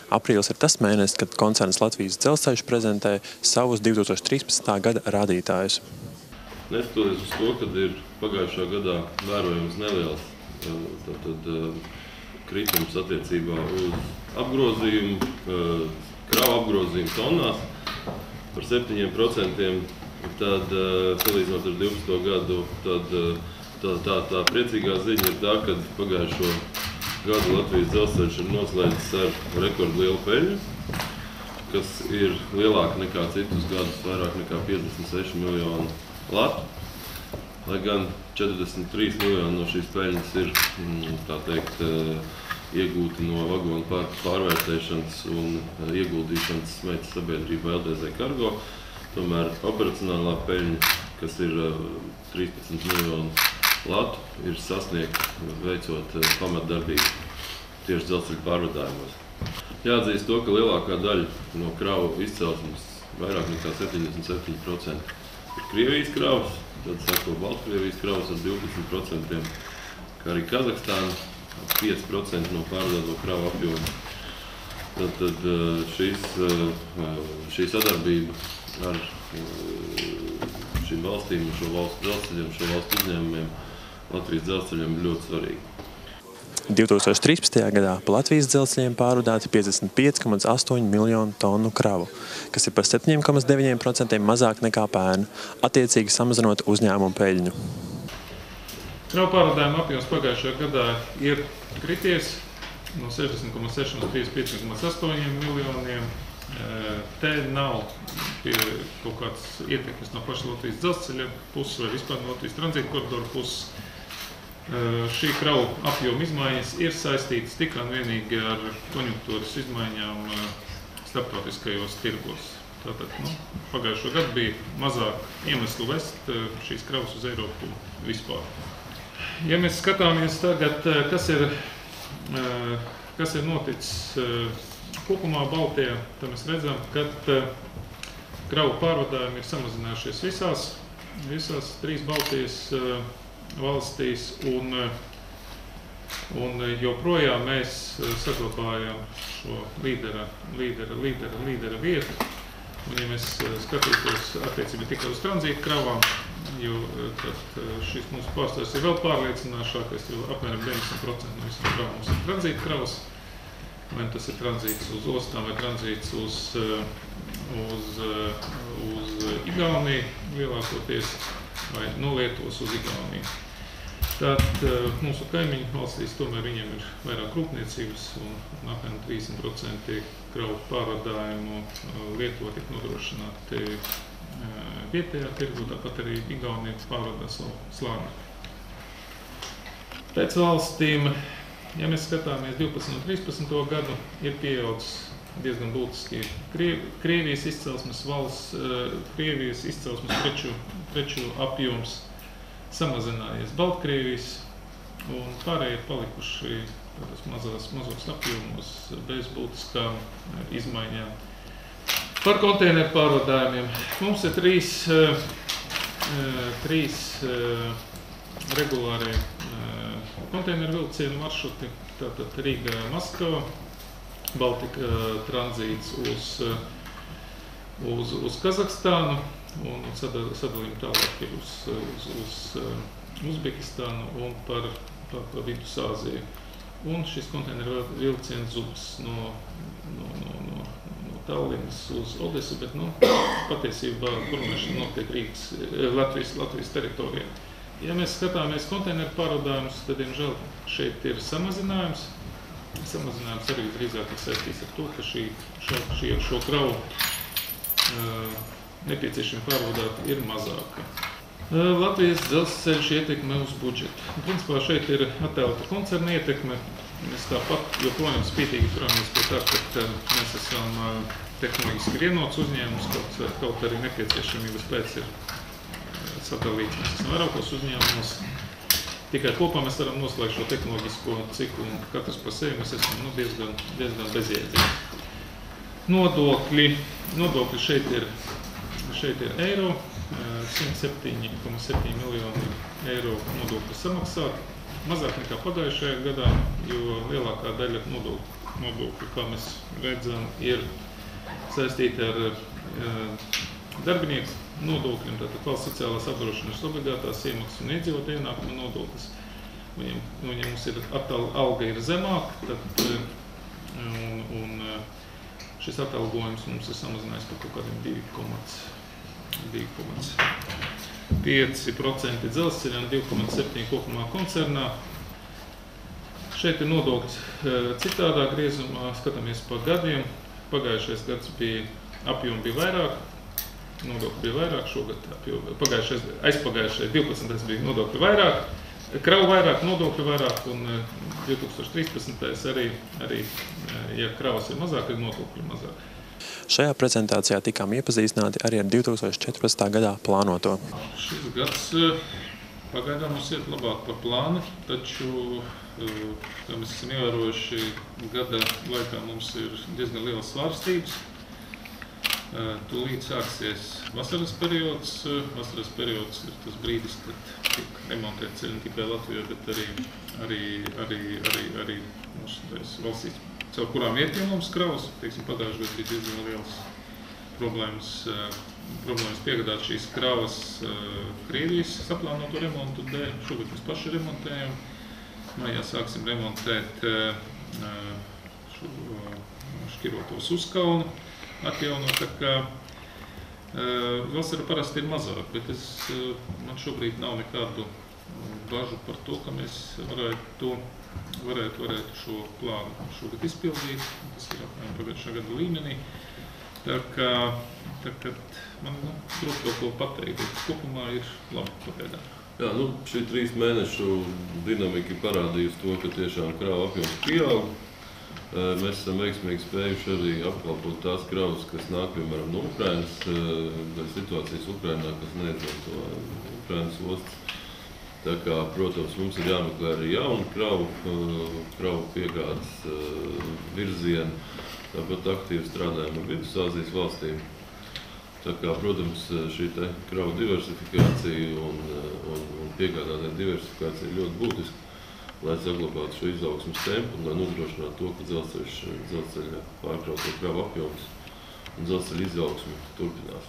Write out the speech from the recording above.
Aprīlis ir tas mēnesis, kad koncerns Latvijas Dzelzceļš prezentē savus 2013. gada rādītājus. Neskatoties uz to, kad ir pagājušā gadā vērojams neliels kritums attiecībā uz apgrozījumu, kravu apgrozījumu tonnās par 7%, tad salīdzinot ar 12. gadu, tad tā priecīgā ziņa ir tā, ka pagājušo gadu Latvijas Dzelzceļš ir noslēdzis ar rekordlielu peļņu, kas ir lielāka nekā citus gadus, vairāk nekā 56 miljonu latu. Lai gan 43 miljoni no šīs peļņas ir, tā teikt, iegūti no vagonu pārvērtēšanas un ieguldīšanas smēķu sabiedrībā LDZ Cargo. Tomēr operacionālā peļņa, kas ir 13 miljonu latu, ir sasniegta veicot pamatdarbību tieši dzelzceļa pārvadājumos. Jāatzīst to, ka lielākā daļa no kravu izcelsmes, vairāk nekā 77%, ir Krievijas kravas, tad sako Baltkrievijas kravas ar 12%, kā arī Kazahstāna 5% no pārvadāto kravu apjomu. Tad šī sadarbība ar šīm valstīm, šo valstu dzelzceļiem, šo valstu uzņēmumiem Latvijas Dzelzceļam ir ļoti svarīga. 2013. gadā pa Latvijas dzelzceļiem pārvadāti 55,8 miljonu tonu kravu, kas ir par 7,9% mazāk nekā pērn, attiecīgi samazinot uzņēmumu peļņu. Kravu pārvadājuma apjoms pagājušajā gadā ir krities no 60,6 līdz 55,8 miljoniem. Te nav kaut kāds ietekmes no paša Latvijas Dzelzceļa puses vai vispār no Latvijas tranzīta koridoru puses. Šī kravu apjoma izmaiņas ir saistītas tikai un vienīgi ar konjunktūras izmaiņām starptautiskajos tirgos. Tātad, pagājušo gadu bija mazāk iemeslu vest šīs kravas uz Eiropu vispār. Ja mēs skatāmies tagad, kas ir noticis kopumā Baltijā, tad mēs redzam, ka kravu pārvadājumi ir samazinājušies visās trīs Baltijas valstīs, un joprojām mēs saglabājam šo līdera vietu. Un, ja mēs skatītos attiecībā tikai uz tranzīta kravām, tad šis mūsu pārstāvs ir vēl pārliecināšākais, jo apmēram 90% no visām kravām mums ir tranzīta kravas. Vai tas ir tranzīts uz ostām vai tranzīts uz Igauniju lielākoties, vai no Lietuvas uz Igauniju. Tad mūsu kaimiņu valstīs tomēr viņiem ir vairāk rūpniecības un apmēram 30% kravu pārvadājumu Lietuvā tiek nodrošināti vietējā tirgu, tāpat arī Igaunija pārvadā savu slāni. Pēc valstīm, ja mēs skatāmies 12. un 13. gadu, ir pieaudzis diezgan būtiski Krievijas izcelsmes preču apjoms, samazinājies Baltkrievijas, un pārējie palikuši mazos apjomos bez būtiskām izmaiņām. Par konteineru pārvadājumiem. Mums ir trīs regulārie konteineru vilcienu maršruti, tātad Rīga-Maskava, Baltika tranzīts uz Kazahstānu un sadalījumi tālāk ir uz Uzbekistānu un par Vidusāziju. Un šis konteineru vilciens zudis no Tallinas uz Odesu, bet patiesībā kurmēšana notiek Latvijas teritorijā. Ja mēs skatāmies konteineru pārvadājumus, tad, diemžēl, šeit ir samazinājums. Samazinājums arī drīzāk ir saistīts ar to, ka šo kravu nepieciešami pārvadāt ir mazāka. Latvijas Dzelzceļš ietekme uz budžetu. Principā šeit ir attēlota koncerna ietekme. Mēs tāpat joprojām spītīgi turamies pie tā, ka mēs esam tehnoloģiski vienots uzņēmums, kaut arī nepieciešamības pēc ir sadalīts. Mēs esam vairākos uzņēmumos. Tikai kopā mēs varam noslēgt šo tehnoloģisko ciklu, un katrs par sevi mēs esam diezgan bezjēdzīgi. Nodokļi šeit ir eiro, 107,7 miljoni eiro nodokļu samaksāt, mazāk nekā pagājušajā gadā, jo lielākā daļa nodokļu nodokļi, kā mēs redzam, ir saistīti ar darbinieku nodokļiem, tātad valsts sociālās apdrošināšanas obligātās iemaksas un iedzīvotāju ienākuma nodoklis. Viņiem mums ir alga ir zemāka, un šis atalgojums mums ir samazinājies par kaut kādiem 2,5% dzelzceļā un 2,7% kopumā koncernā. Šeit ir nodokļi citādā griezumā, skatāmies pa gadiem. Pagājušais gads apjomi bija vairāk, nodokļi bija vairāk, šogad aizpagājušais 12. bija nodokļi vairāk, kravu vairāk, nodokļi vairāk, un 2013. arī ja kravas ir mazāk, tad nodokļi mazāk. Šajā prezentācijā tikām iepazīstināti arī ar 2014. gadā plānoto. Šis gads pagaidām mums iet labāk par plānu, taču, kā mēs esam ievērojuši, gada laikā mums ir diezgan lielas svārstības. Tūlīt sāksies vasaras periods. Vasaras periods ir tas brīdis, kad tiek remontēt ceļi ne tikai Latvijā, bet arī mūsu valstīs, caur kurām ietilnums kravas. Pagājušajā gadā bija diezgan liels problēmas piegādāt šīs kravas Krievijas saplānoto remontu dēļ. Šogad mēs paši remontējam. Maijā sāksim remontēt šķirotos Uzkalnu, atjaunot, tā kā vasara parasti ir mazāk, bet man šobrīd nav nekādu bažu par to, ka mēs varētu šo plānu šogad izpildīt. Tas ir apmēram pagājušā gada līmenī. Tā kā man grūti kaut ko pateikt, bet kopumā ir labi pagaidām. Jā, šī 3 mēnešu dinamika ir parādījusi to, ka tiešām kravu apjoms pieaug. Mēs esam veiksmīgi spējuši arī apkalpot tās kravas, kas nāk, piemēram, no Ukrainas, vai situācijas Ukrainā, kas neizmanto Ukrainas ostas. Tā kā, protams, mums ir jāmeklē arī jauni kravu piegādes virzieni. Tāpat aktīvi strādājam ar Vidusāzijas valstīm. Tā kā, protams, šī kravu diversifikācija un piegādātāja diversifikācija ir ļoti būtiska, lai saglabātu šo izaugsmes tempu un lai nodrošinātu to, ka dzelzceļa pārkrauto kravu apjoms un dzelzceļa izaugsme turpinās.